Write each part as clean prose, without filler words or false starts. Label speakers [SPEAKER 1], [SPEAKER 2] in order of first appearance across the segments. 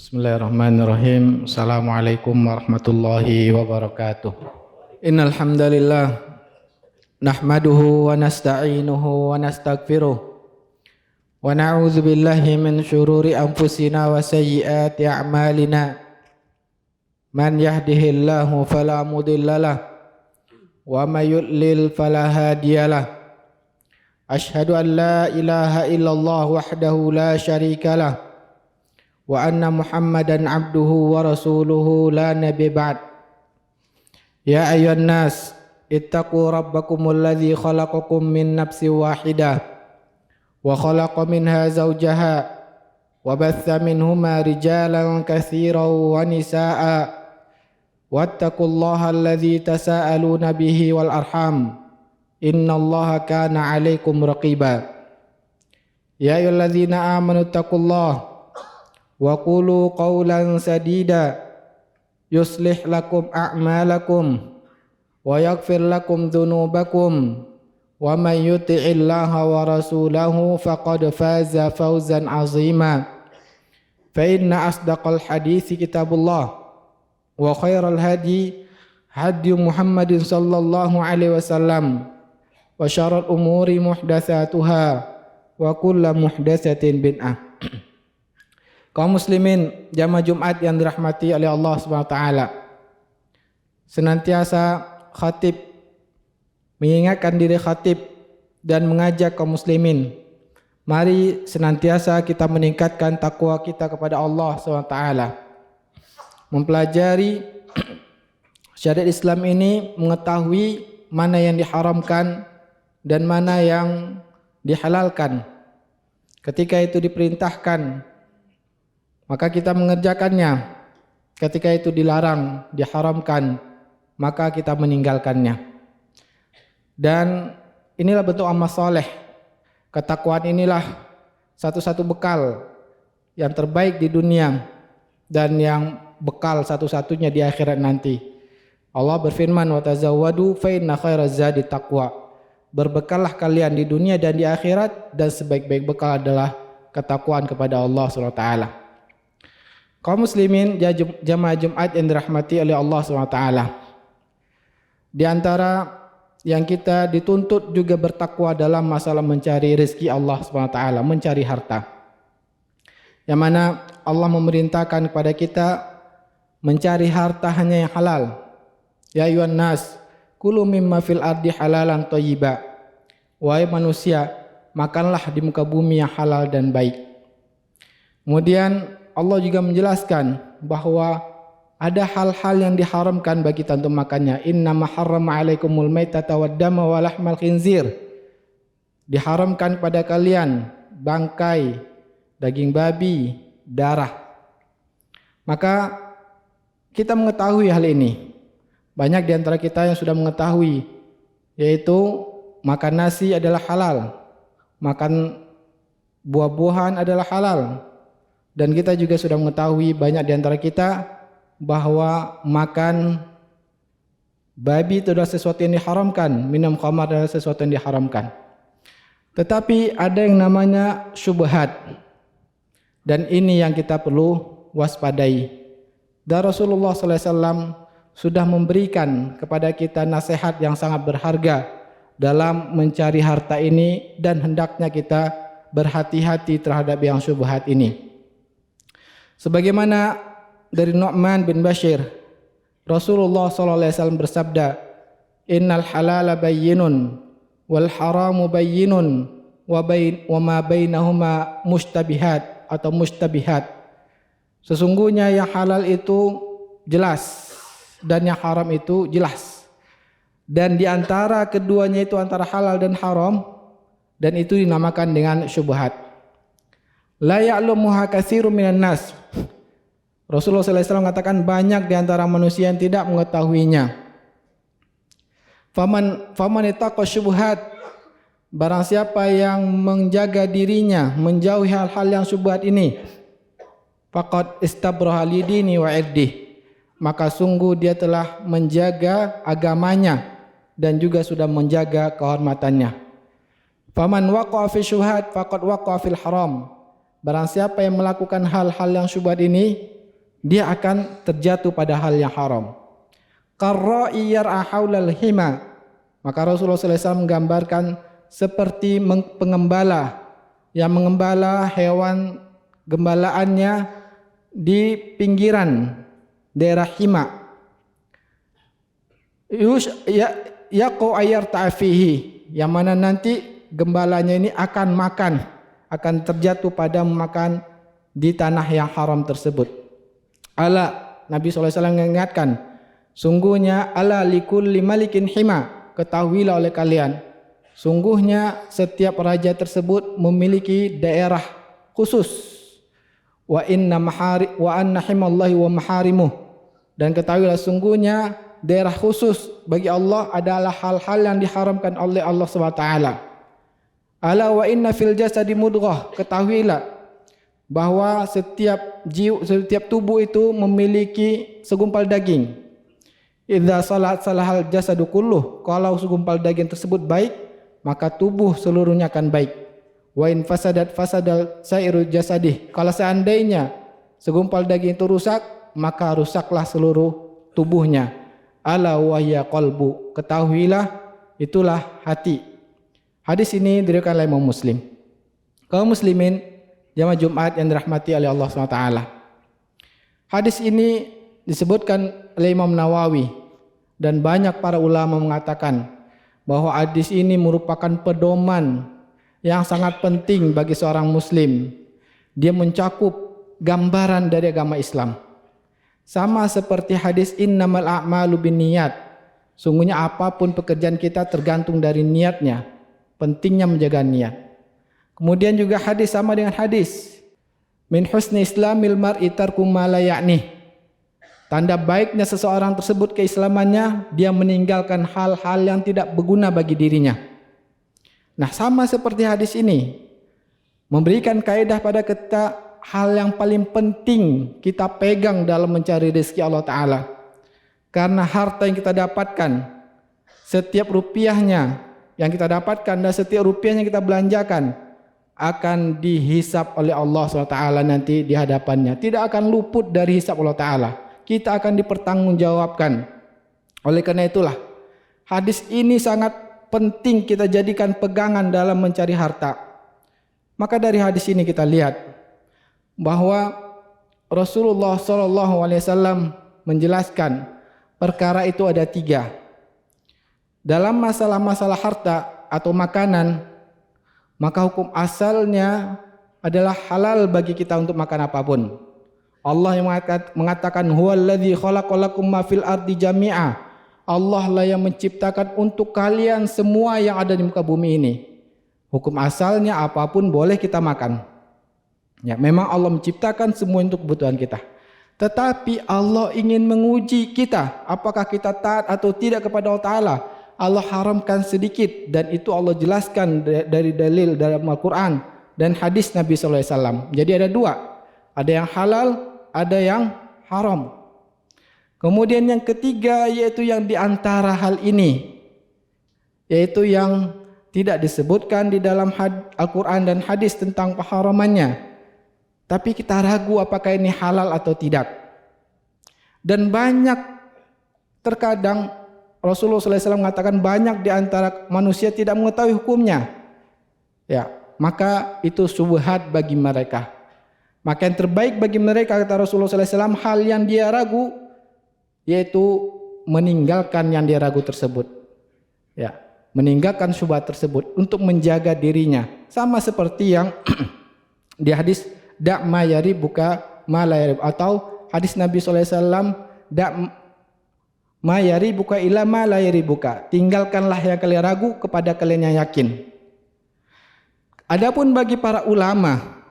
[SPEAKER 1] Bismillahirrahmanirrahim. Assalamualaikum warahmatullahi wabarakatuh. Innal hamdalillah nahmaduhu wa nasta'inuhu wa nastaghfiruh wa na'udzu billahi min syururi anfusina wa sayyiati a'malina. Man yahdihillahu fala mudhillalah wa may yudlil fala hadiyalah. Asyhadu an la ilaha illallah wahdahu la syarikalah wa anna Muhammadan abduhu wa rasuluhu la nabiy ba'd. Ya ayyuhan nas ittaqu rabbakumul ladzi khalaqakum min nafsin wahidah wa khalaqa minha zawjaha wa batha minhuma rijalan katsiran wa nisaa'a wattaqullaha alladzi tasaaluna bihi wal arham innallaha kana 'alaikum raqiba. Ya ayyuhalladzina amanu taqullaha wa qulu qawlan sadida yuslih lakum a'malakum wa yaghfir lakum dhunubakum wa may yuti'illaha wa rasulahu faqad faza fawzan 'azima. Fa inna asdaqal hadithi kitabullah wa khairal hadi hadi Muhammadin sallallahu alaihi wasallam wa syarrul umuri muhdatsatuha wa kullu muhdatsatin bid'ah. Kaum muslimin jamaah Jumat yang dirahmati oleh Allah Subhanahu wa taala. Senantiasa khatib mengingatkan diri khatib dan mengajak kaum muslimin, mari senantiasa kita meningkatkan takwa kita kepada Allah Subhanahu wa taala. Mempelajari syariat Islam ini, mengetahui mana yang diharamkan dan mana yang dihalalkan. Ketika itu diperintahkan, maka kita mengerjakannya. Ketika itu dilarang, diharamkan, maka kita meninggalkannya. Dan inilah bentuk amal soleh. Ketakwaan inilah satu-satu bekal yang terbaik di dunia dan yang bekal satu-satunya di akhirat nanti. Allah berfirman, wa tazawwadu fa inna khairaz zadi taqwa. Berbekallah kalian di dunia dan di akhirat, dan sebaik-baik bekal adalah ketakwaan kepada Allah Subhanahu wa taala. Kaum muslimin jamaah Jumat yang dirahmati oleh Allah SWT, di antara yang kita dituntut juga bertakwa dalam masalah mencari rezeki Allah SWT, mencari harta, yang mana Allah memerintahkan kepada kita mencari harta hanya yang halal. Ya ayyuhan nas kulu mimma fil ardi halalan thayyiba. Wahai manusia, makanlah di muka bumi yang halal dan baik. Kemudian Allah juga menjelaskan bahwa ada hal-hal yang diharamkan bagi kita untuk makannya. Innama harrama 'alaikumul maitata waddama wa lahmal khinzir. Diharamkan pada kalian bangkai, daging babi, darah. Maka kita mengetahui hal ini. Banyak di antara kita yang sudah mengetahui, yaitu makan nasi adalah halal, makan buah-buahan adalah halal. Dan kita juga sudah mengetahui banyak di antara kita bahwa makan babi itu adalah sesuatu yang diharamkan, minum khamar adalah sesuatu yang diharamkan. Tetapi ada yang namanya syubhat, dan ini yang kita perlu waspadai. Dan Rasulullah SAW sudah memberikan kepada kita nasihat yang sangat berharga dalam mencari harta ini, dan hendaknya kita berhati-hati terhadap yang syubhat ini. Sebagaimana dari Nu'man bin Bashir, Rasulullah SAW bersabda, innal halala bayyinun wal haramu bayyinun wa ma bainahuma mushtabihat atau mushtabihat. Sesungguhnya yang halal itu jelas dan yang haram itu jelas. Dan di antara keduanya itu antara halal dan haram, dan itu dinamakan dengan syubhat. La ya'lamuha katsirun minan nas. Rasulullah SAW mengatakan banyak di antara manusia yang tidak mengetahuinya. Faman ittaqa syubhat, barang siapa yang menjaga dirinya menjauhi hal-hal yang syubhat ini, faqad istabraha lidini wa irdih, maka sungguh dia telah menjaga agamanya dan juga sudah menjaga kehormatannya. Faman waqa'a fi syubhat faqad waqa'a fil haram. Barang siapa yang melakukan hal-hal yang syubhat ini, dia akan terjatuh pada hal yang haram. Qarra'i yar'a haulal hima, maka Rasulullah SAW menggambarkan seperti pengembala yang mengembala hewan gembalaannya di pinggiran daerah hima. Yaqu ayar ta'fihi, yang mana nanti gembalanya ini akan makan, akan terjatuh pada memakan di tanah yang haram tersebut. Ala, Nabi SAW mengingatkan, sungguhnya ala likulli malikin hima, ketahuilah oleh kalian, sungguhnya setiap raja tersebut memiliki daerah khusus. Wa anna himallahi wa maharimuh, dan ketahuilah sungguhnya daerah khusus bagi Allah adalah hal-hal yang diharamkan oleh Allah SWT. Ala wa inna fil jasadi mudghah, ketahuilah bahwa setiap tubuh itu memiliki segumpal daging. Idza salahal jasadu kulluh, kalau segumpal daging tersebut baik, maka tubuh seluruhnya akan baik. Wa in fasadal sairu jasadih, kalau seandainya segumpal daging itu rusak, maka rusaklah seluruh tubuhnya. Ala wahya qalbu, ketahuilah itulah hati. Hadis ini diriwayatkan oleh Imam Muslim. Kaum muslimin jamaah Jumat yang dirahmati oleh Allah SWT, hadis ini disebutkan oleh Imam Nawawi, dan banyak para ulama mengatakan bahwa hadis ini merupakan pedoman yang sangat penting bagi seorang muslim. Dia mencakup gambaran dari agama Islam. Sama seperti hadis innamal a'malu binniyat, sungguhnya apapun pekerjaan kita tergantung dari niatnya, pentingnya menjaga niat. Kemudian juga hadis sama dengan hadis min husni islamil mar'i tarku ma la ya'ni, tanda baiknya seseorang tersebut keislamannya, dia meninggalkan hal-hal yang tidak berguna bagi dirinya. Nah, sama seperti hadis ini memberikan kaidah pada kita, hal yang paling penting kita pegang dalam mencari rezeki Allah Ta'ala. Karena harta yang kita dapatkan, setiap rupiahnya yang kita dapatkan dan setiap rupiahnya kita belanjakan akan dihisap oleh Allah SWT nanti di hadapannya. Tidak akan luput dari hisap Allah Ta'ala. Kita akan dipertanggungjawabkan. Oleh karena itulah hadis ini sangat penting kita jadikan pegangan dalam mencari harta. Maka dari hadis ini kita lihat bahwa Rasulullah SAW menjelaskan perkara itu ada 3. Dalam masalah-masalah harta atau makanan, maka hukum asalnya adalah halal bagi kita untuk makan apapun. Allah yang mengatakan huwallazi khalaqalakum ma fil ardi jami'a, Allah lah yang menciptakan untuk kalian semua yang ada di muka bumi ini. Hukum asalnya apapun boleh kita makan. Ya, memang Allah menciptakan semua untuk kebutuhan kita. Tetapi Allah ingin menguji kita, apakah kita taat atau tidak kepada Allah Ta'ala. Allah haramkan sedikit, dan itu Allah jelaskan dari dalil dalam Al-Quran dan hadis Nabi SAW. Jadi ada 2, ada yang halal, ada yang haram. Kemudian yang ketiga yaitu yang diantara hal ini, yaitu yang tidak disebutkan di dalam Al-Quran dan hadis tentang keharamannya, tapi kita ragu apakah ini halal atau tidak. Dan banyak, terkadang Rasulullah SAW mengatakan banyak di antara manusia tidak mengetahui hukumnya. Ya, maka itu syubhat bagi mereka. Maka yang terbaik bagi mereka, kata Rasulullah SAW, hal yang dia ragu, yaitu meninggalkan yang dia ragu tersebut. Ya, meninggalkan syubhat tersebut untuk menjaga dirinya. Sama seperti yang di hadis da' ma yaribuka ma la yarib, atau hadis Nabi SAW, da' ma yaribuka ila ma la yaribuka, tinggalkanlah yang kalian ragu kepada kalian yang yakin. Adapun bagi para ulama,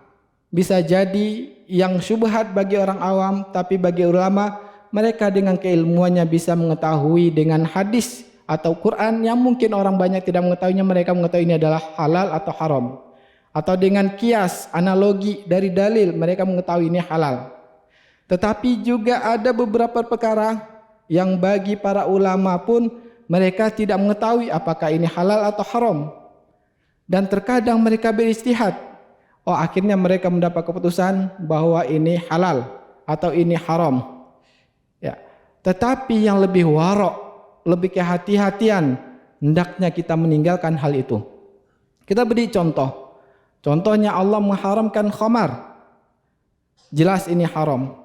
[SPEAKER 1] bisa jadi yang syubhat bagi orang awam, tapi bagi ulama, mereka dengan keilmuannya bisa mengetahui dengan hadis atau Quran yang mungkin orang banyak tidak mengetahuinya, mereka mengetahui ini adalah halal atau haram. Atau dengan kias, analogi dari dalil, mereka mengetahui ini halal. Tetapi juga ada beberapa perkara yang bagi para ulama pun mereka tidak mengetahui apakah ini halal atau haram. Dan terkadang mereka beristihad. Oh, akhirnya mereka mendapat keputusan bahwa ini halal. atau ini haram. Ya. Tetapi yang lebih warok, lebih kehati-hatian, hendaknya kita meninggalkan hal itu. Kita beri contoh. Contohnya Allah mengharamkan khamar. Jelas ini haram.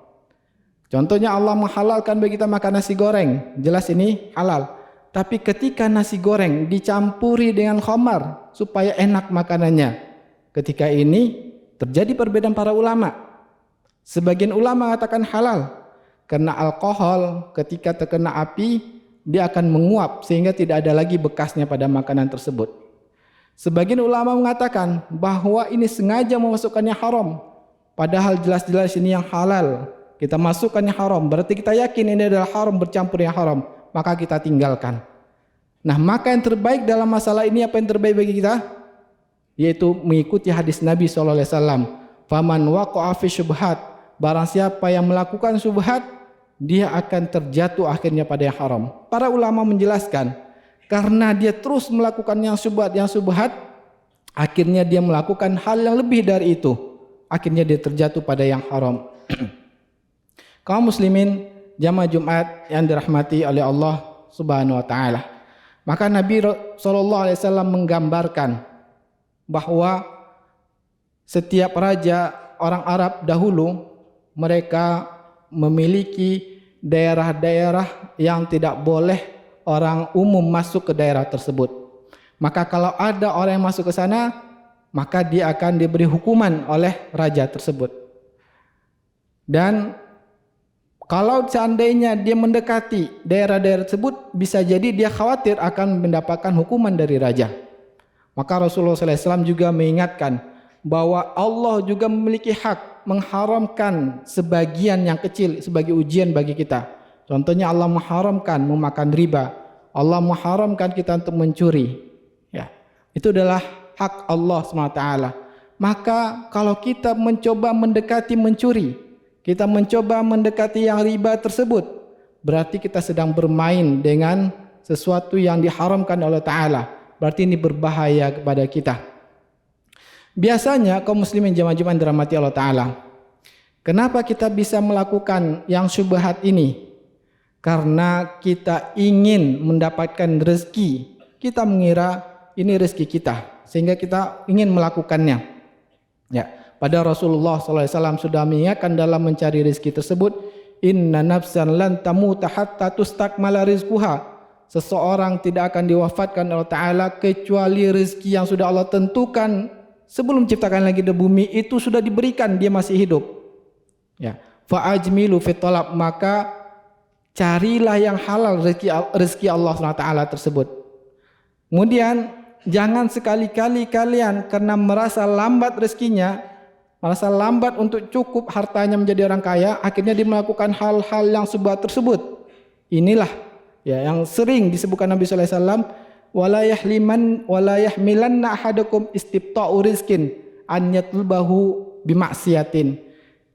[SPEAKER 1] Contohnya Allah menghalalkan bagi kita makan nasi goreng. Jelas ini halal. Tapi ketika nasi goreng dicampuri dengan khamar supaya enak makanannya, ketika ini terjadi perbedaan para ulama. Sebagian ulama mengatakan halal karena alkohol ketika terkena api dia akan menguap sehingga tidak ada lagi bekasnya pada makanan tersebut. Sebagian ulama mengatakan bahwa ini sengaja memasukkannya haram, padahal jelas-jelas ini yang halal. Kita masukkannya haram, berarti kita yakin ini adalah haram bercampur yang haram, maka kita tinggalkan. Nah, maka yang terbaik dalam masalah ini apa yang terbaik bagi kita? Yaitu mengikuti hadis Nabi SAW. Faman waqa'a fi syubhat, barang siapa yang melakukan syubhat, dia akan terjatuh akhirnya pada yang haram. Para ulama menjelaskan, karena dia terus melakukan yang syubhat, akhirnya dia melakukan hal yang lebih dari itu. Akhirnya dia terjatuh pada yang haram. Kaum muslimin jamaah Jumat yang dirahmati oleh Allah Subhanahu wa taala. Maka Nabi SAW menggambarkan bahwa setiap raja orang Arab dahulu mereka memiliki daerah-daerah yang tidak boleh orang umum masuk ke daerah tersebut. Maka kalau ada orang yang masuk ke sana, maka dia akan diberi hukuman oleh raja tersebut. Dan kalau seandainya dia mendekati daerah-daerah tersebut, bisa jadi dia khawatir akan mendapatkan hukuman dari raja. Maka Rasulullah SAW juga mengingatkan bahwa Allah juga memiliki hak mengharamkan sebagian yang kecil sebagai ujian bagi kita. Contohnya Allah mengharamkan memakan riba, Allah mengharamkan kita untuk mencuri. Ya, itu adalah hak Allah SWT. Maka kalau kita mencoba mendekati mencuri, kita mencoba mendekati yang riba tersebut, berarti kita sedang bermain dengan sesuatu yang diharamkan oleh Ta'ala. Berarti ini berbahaya kepada kita. Biasanya kaum muslimin jamaah Jumat dirahmati Allah Ta'ala, kenapa kita bisa melakukan yang syubhat ini? Karena kita ingin mendapatkan rezeki. Kita mengira ini rezeki kita, sehingga kita ingin melakukannya. Ya, pada Rasulullah SAW sudah mengingatkan dalam mencari rezeki tersebut, inna nafsan lan tamuta hatta tustakmala rizquha. Seseorang tidak akan diwafatkan oleh Ta'ala kecuali rezeki yang sudah Allah tentukan sebelum ciptakan lagi di bumi itu sudah diberikan, dia masih hidup. Ya, fa'ajmilu fit talab, maka carilah yang halal rezeki Allah SWT tersebut. Kemudian jangan sekali-kali kalian karena merasa lambat rezekinya, merasa lambat untuk cukup hartanya menjadi orang kaya, akhirnya dia melakukan hal-hal yang syubhat tersebut. Inilah ya yang sering disebutkan Nabi sallallahu alaihi wasallam, wala yahmilanna ahadakum istibta'u rizkin an yatlubahu bimaksiatin.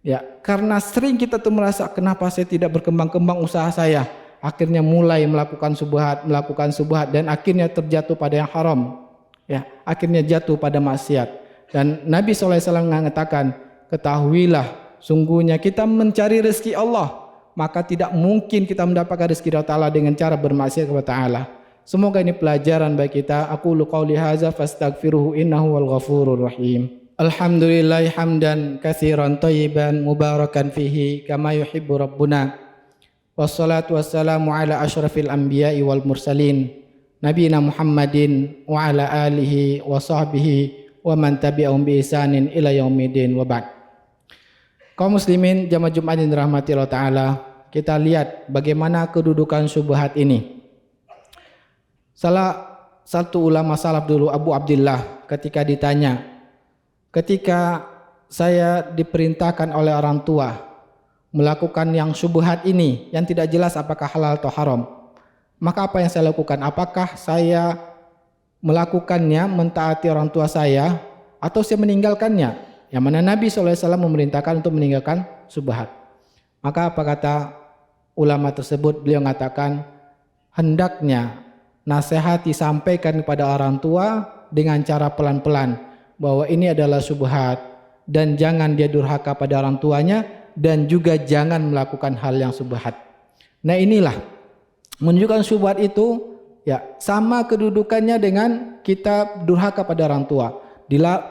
[SPEAKER 1] Ya, karena sering kita tuh merasa kenapa saya tidak berkembang-kembang usaha saya, akhirnya mulai melakukan syubhat dan akhirnya terjatuh pada yang haram. Ya, akhirnya jatuh pada maksiat. Dan Nabi SAW mengatakan, ketahuilah sungguhnya kita mencari rezeki Allah, maka tidak mungkin kita mendapatkan rezeki Allah Ta'ala dengan cara bermaksiat kepada Ta'ala. Semoga ini pelajaran bagi kita. Aqulu qawli hadza fastaghfiruhu innahu wal ghafurur rahim. Alhamdulillah hamdan katsiran thayyiban mubarakan fihi kama yuhibbu rabbuna. Wassalatu wassalamu ala asyrafil anbiya'i wal mursalin nabiyina Muhammadin wa ala alihi wa sahbihi wa man tabi'ahum bi ihsanin ila yaumidin wa ba'd. Kaum muslimin jamaah Jumat yang dirahmati Allah Ta'ala, kita lihat bagaimana kedudukan syubhat ini. Salah satu ulama salaf dulu, Abu Abdullah, ketika ditanya, ketika saya diperintahkan oleh orang tua melakukan yang syubhat ini, yang tidak jelas apakah halal atau haram, maka apa yang saya lakukan? Apakah saya melakukannya, mentaati orang tua saya, atau saya meninggalkannya? Yang mana Nabi SAW memerintahkan untuk meninggalkan syubhat. Maka apa kata ulama tersebut? Beliau mengatakan, hendaknya nasihat disampaikan kepada orang tua dengan cara pelan-pelan, bahwa ini adalah syubhat, dan jangan dia durhaka pada orang tuanya, dan juga jangan melakukan hal yang syubhat. Nah inilah menunjukkan syubhat itu ya sama kedudukannya dengan kita durhaka pada orang tua.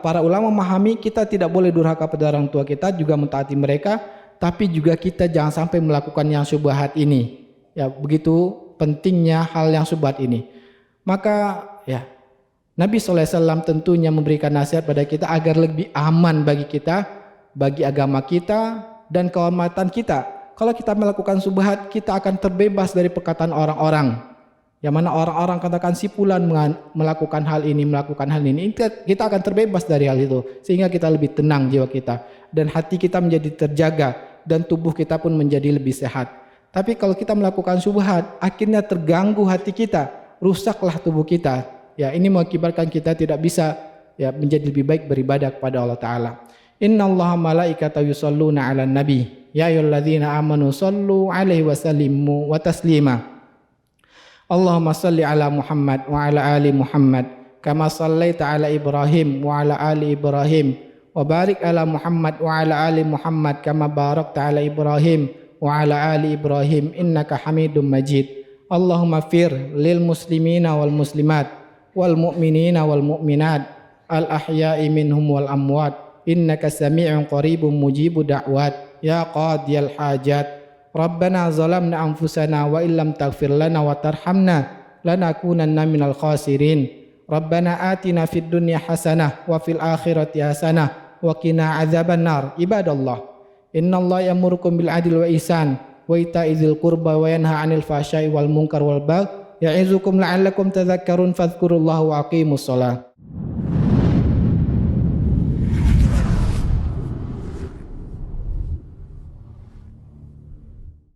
[SPEAKER 1] Para ulama memahami kita tidak boleh durhaka pada orang tua kita, juga mentaati mereka, tapi juga kita jangan sampai melakukan yang syubhat ini. Ya begitu pentingnya hal yang syubhat ini. Maka ya Nabi SAW tentunya memberikan nasihat pada kita agar lebih aman bagi kita, bagi agama kita dan kehormatan kita. Kalau kita melakukan syubhat, kita akan terbebas dari perkataan orang-orang. Yang mana orang-orang katakan si fulan melakukan hal ini, kita akan terbebas dari hal itu, sehingga kita lebih tenang jiwa kita dan hati kita menjadi terjaga dan tubuh kita pun menjadi lebih sehat. Tapi kalau kita melakukan syubhat, akhirnya terganggu hati kita, rusaklah tubuh kita. Ya, ini mengakibatkan kita tidak bisa ya menjadi lebih baik beribadah kepada Allah Taala. Innallaha malaikatahu yusholluna 'alan nabi ya ayyuhalladzina amanu shallu 'alaihi wa sallimu wa taslima. Allahumma salli ala Muhammad wa ala ali Muhammad kama sallaita ala Ibrahim wa ala ali Ibrahim wa barik ala Muhammad wa ala ali Muhammad kama barakta ala Ibrahim wa ala ali Ibrahim innaka Hamidum Majid. Allahumma fir lil muslimina wal muslimat wal mu'minina wal mu'minat al ahya'i minhum wal amwat innaka sami'un qaribun mujibu da'wat ya qadiyal hajat. Rabbana zalamna anfusana wa illam taghfir lana wa tarhamna lanakunanna minal khasirin. Rabbana atina fid dunya hasanah wa fil akhirati hasanah wa qina adzabannar. Ibadallah, innallaha ya'murukum bil adli wa ihsan wa ita'i dzil qurba wa yanha 'anil fahsya'i wal munkar wal baghi ya'izukum la'allakum tadhakkarun fadhkurullaha wa aqimus shalah.